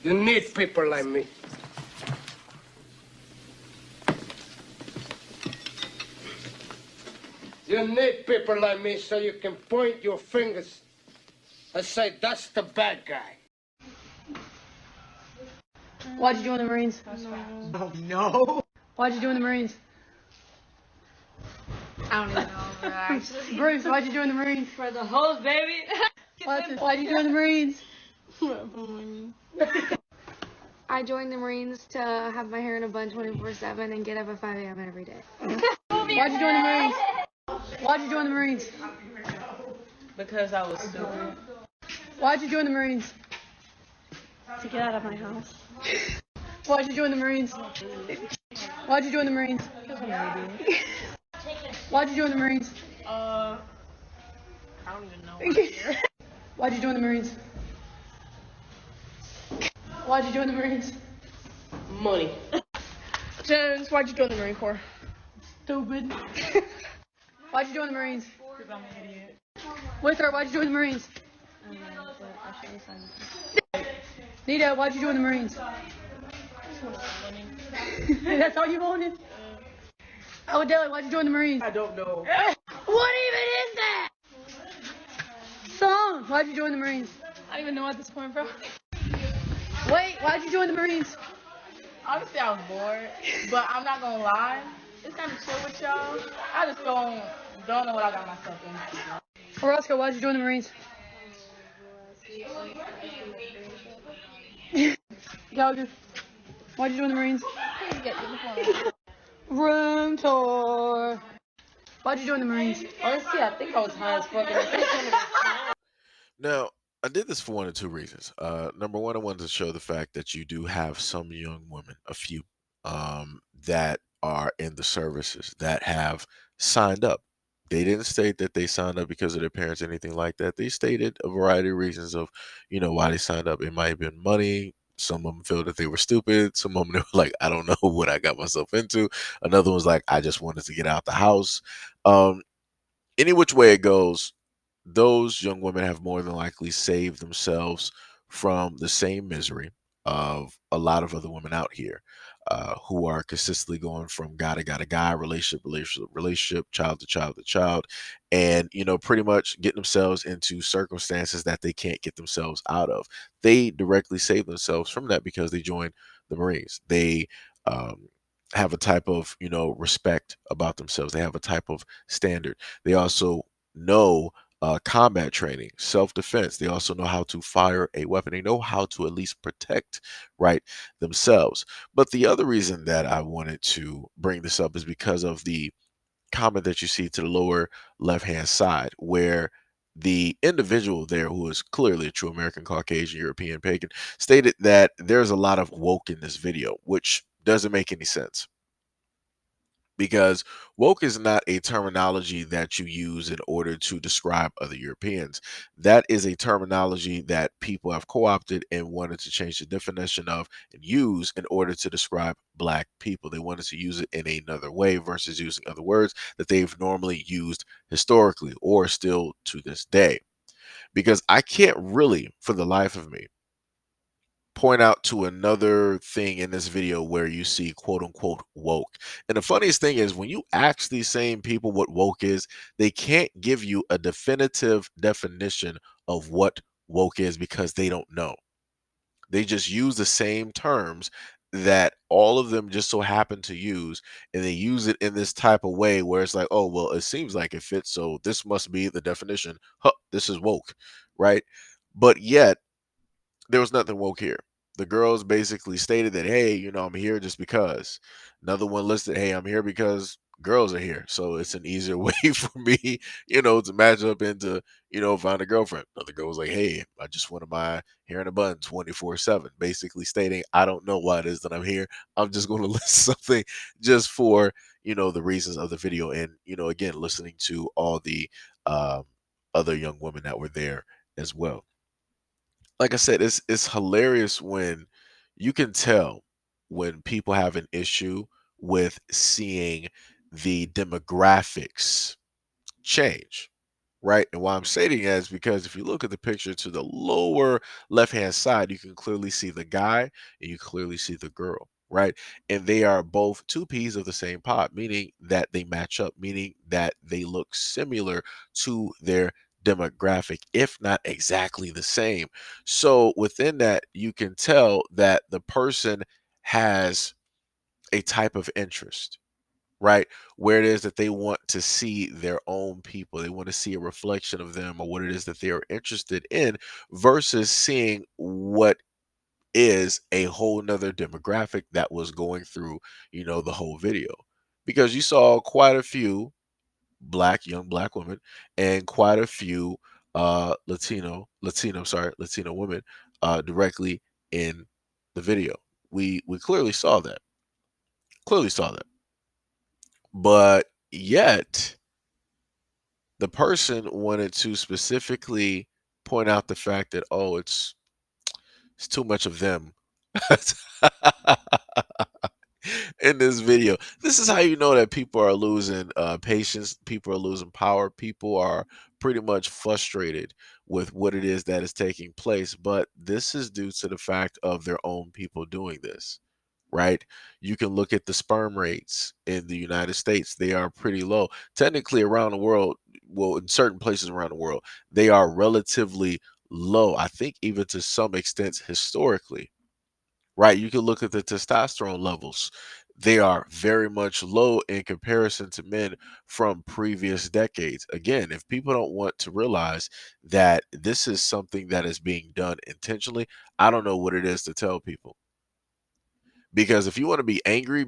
You need people like me. You need people like me so you can point your fingers and say, that's the bad guy. Why'd you join the Marines? No. Why'd you join the Marines? I don't even know, bro, actually. Bruce, why'd you join the Marines? For the hoes, baby. Why'd you join the Marines? I joined the Marines to have my hair in a bun 24/7 and get up at 5 a.m. every day. Why'd you join the Marines? Why'd you join the Marines? Because I was stupid. Why'd you join the Marines? To get out of my house. Why'd you join the Marines? Why'd you join the Marines? Why'd you join the Marines? I don't even know. Why'd you join the Marines? Why'd you join the Marines? Money. Jones, why'd you join the Marine Corps? Stupid. Why'd you join the Marines? Because I'm an idiot. Wither, why'd you join the Marines? Nita, why'd you join the Marines? That's all you wanted? Oh, Deli, why'd you join the Marines? I don't know. What even is that? Song, why'd you join the Marines? I don't even know at this point, bro. Wait, why'd you join the Marines? Honestly, I was bored, but I'm not gonna lie. It's kind of chill with y'all. I just don't know what I got myself into. Orozco, why'd you join the Marines? Gallagher, why'd you join the Marines? Room tour. Why'd you join the Marines? Honestly, I think I was high as fuck. Now, I did this for one of two reasons. Number one, I wanted to show the fact that you do have some young women, a few, that are in the services that have signed up. They didn't state that they signed up because of their parents, anything like that. They stated a variety of reasons of, why they signed up. It might have been money. Some of them feel that they were stupid. Some of them they were like, I don't know what I got myself into. Another one's like, I just wanted to get out the house. Um, any which way it goes, those young women have more than likely saved themselves from the same misery of a lot of other women out here who are consistently going from guy to guy to guy, relationship, child to child to child, and pretty much getting themselves into circumstances that they can't get themselves out of. They directly save themselves from that because they joined the Marines. They have a type of respect about themselves. They have a type of standard. They also know combat training, self-defense. They also know how to fire a weapon. They know how to at least protect, right, themselves. But the other reason that I wanted to bring this up is because of the comment that you see to the lower left-hand side, where the individual there, who is clearly a true American, Caucasian, European, pagan, stated that there's a lot of woke in this video, which doesn't make any sense, because woke is not a terminology that you use in order to describe other Europeans. That is a terminology that people have co-opted and wanted to change the definition of and use in order to describe black people. They wanted to use it in another way versus using other words that they've normally used historically or still to this day. Because I can't really, for the life of me, point out to another thing in this video where you see quote unquote woke. And the funniest thing is when you ask these same people what woke is, they can't give you a definitive definition of what woke is because they don't know. They just use the same terms that all of them just so happen to use, and they use it in this type of way where it's like, oh, well, it seems like it fits, so this must be the definition. Huh, this is woke, right? But yet, there was nothing woke here. The girls basically stated that, hey, I'm here just because. Another one listed, hey, I'm here because girls are here. So it's an easier way for me, to match up into, find a girlfriend. Another girl was like, hey, I just wanted my hair in a bun 24/7, basically stating, I don't know why it is that I'm here. I'm just going to list something just for, the reasons of the video. And, again, listening to all the other young women that were there as well. Like I said, it's hilarious when you can tell when people have an issue with seeing the demographics change, right? And why I'm stating that is because if you look at the picture to the lower left-hand side, you can clearly see the guy and you clearly see the girl, right? And they are both two peas of the same pod, meaning that they match up, meaning that they look similar to their demographic, if not exactly the same. So within that, you can tell that the person has a type of interest, right? Where it is that they want to see their own people, they want to see a reflection of them or what it is that they are interested in versus seeing what is a whole nother demographic that was going through, the whole video. Because you saw quite a few young black women and quite a few Latino women directly in the video. We clearly saw that. Clearly saw that. But yet the person wanted to specifically point out the fact that, oh, it's too much of them in this video. This is how you know that people are losing patience, people are losing power, people are pretty much frustrated with what it is that is taking place. But this is due to the fact of their own people doing this, right? You can look at the sperm rates in the United States. They are pretty low. Technically, around the world, well, in certain places around the world, they are relatively low. I think even to some extent historically, right? You can look at the testosterone levels. They are very much low in comparison to men from previous decades. Again, if people don't want to realize that this is something that is being done intentionally, I don't know what it is to tell people. Because if you want to be angry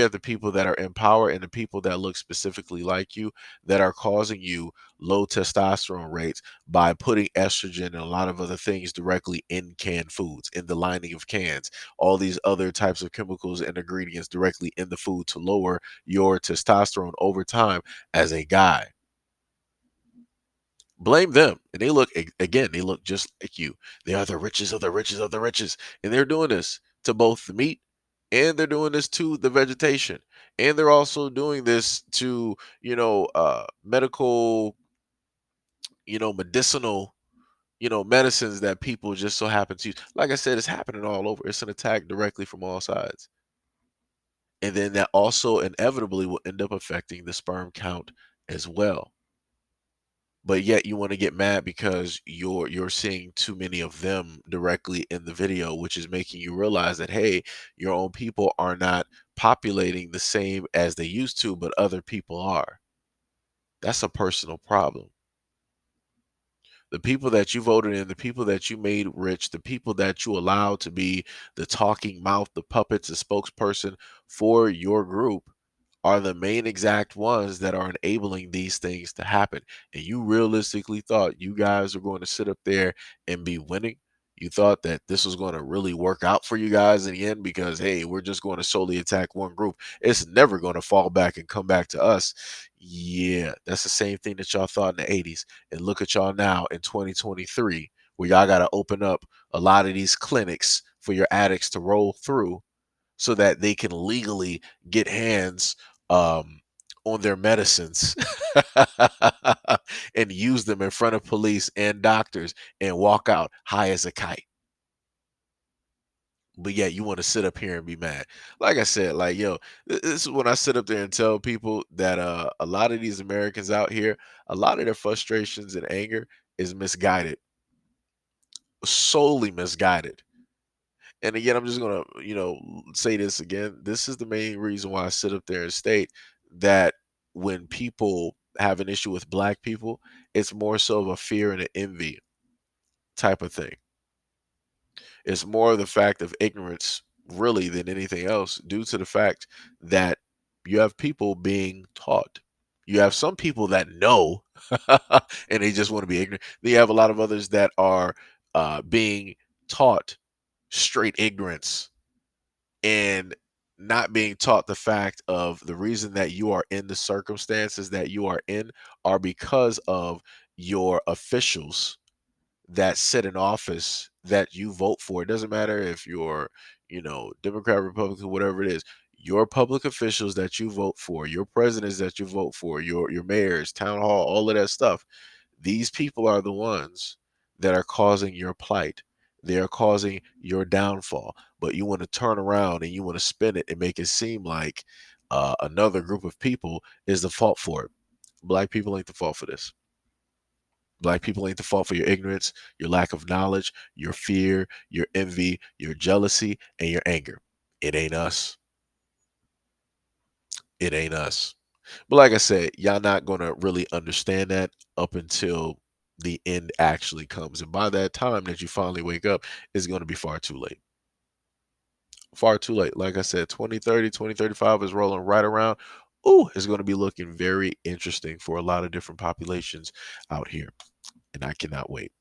at the people that are in power and the people that look specifically like you that are causing you low testosterone rates by putting estrogen and a lot of other things directly in canned foods, in the lining of cans, all these other types of chemicals and ingredients directly in the food to lower your testosterone over time as a guy. Blame them. And they look, again, they look just like you. They are the richest of the richest of the richest. And they're doing this to both the meat and they're doing this to the vegetation. And they're also doing this to, medical, medicinal, medicines that people just so happen to use. Like I said, it's happening all over. It's an attack directly from all sides. And then that also inevitably will end up affecting the sperm count as well. But yet you want to get mad because you're seeing too many of them directly in the video, which is making you realize that, hey, your own people are not populating the same as they used to, but other people are. That's a personal problem. The people that you voted in, the people that you made rich, the people that you allowed to be the talking mouth, the puppets, the spokesperson for your group are the main exact ones that are enabling these things to happen. And you realistically thought you guys were going to sit up there and be winning. You thought that this was going to really work out for you guys in the end because, hey, we're just going to solely attack one group. It's never going to fall back and come back to us. Yeah, that's the same thing that y'all thought in the 80s. And look at y'all now in 2023, where y'all got to open up a lot of these clinics for your addicts to roll through so that they can legally get hands on their medicines and use them in front of police and doctors and walk out high as a kite. But yeah, you want to sit up here and be mad. Like I said, like, yo, this is when I sit up there and tell people that a lot of these Americans out here, a lot of their frustrations and anger is misguided, solely misguided. And again, I'm just gonna, say this again. This is the main reason why I sit up there and state that when people have an issue with black people, it's more so of a fear and an envy type of thing. It's more of the fact of ignorance, really, than anything else, due to the fact that you have people being taught. You have some people that know and they just want to be ignorant. Then you have a lot of others that are being taught straight ignorance and not being taught the fact of the reason that you are in the circumstances that you are in are because of your officials that sit in office that you vote for. It doesn't matter if you're, Democrat, Republican, whatever it is. Your public officials that you vote for, your presidents that you vote for, your mayors, town hall, all of that stuff, These people are the ones that are causing your plight. They are causing your downfall. But you want to turn around and you want to spin it and make it seem like another group of people is the fault for it. Black people ain't the fault for this. Black people ain't the fault for your ignorance, your lack of knowledge, your fear, your envy, your jealousy, and your anger. It ain't us. It ain't us. But like I said, y'all not gonna really understand that up until the end actually comes. And by that time that you finally wake up, it's gonna be far too late. Far too late. Like I said, 2030, 2035 is rolling right around. Ooh, it's gonna be looking very interesting for a lot of different populations out here. And I cannot wait.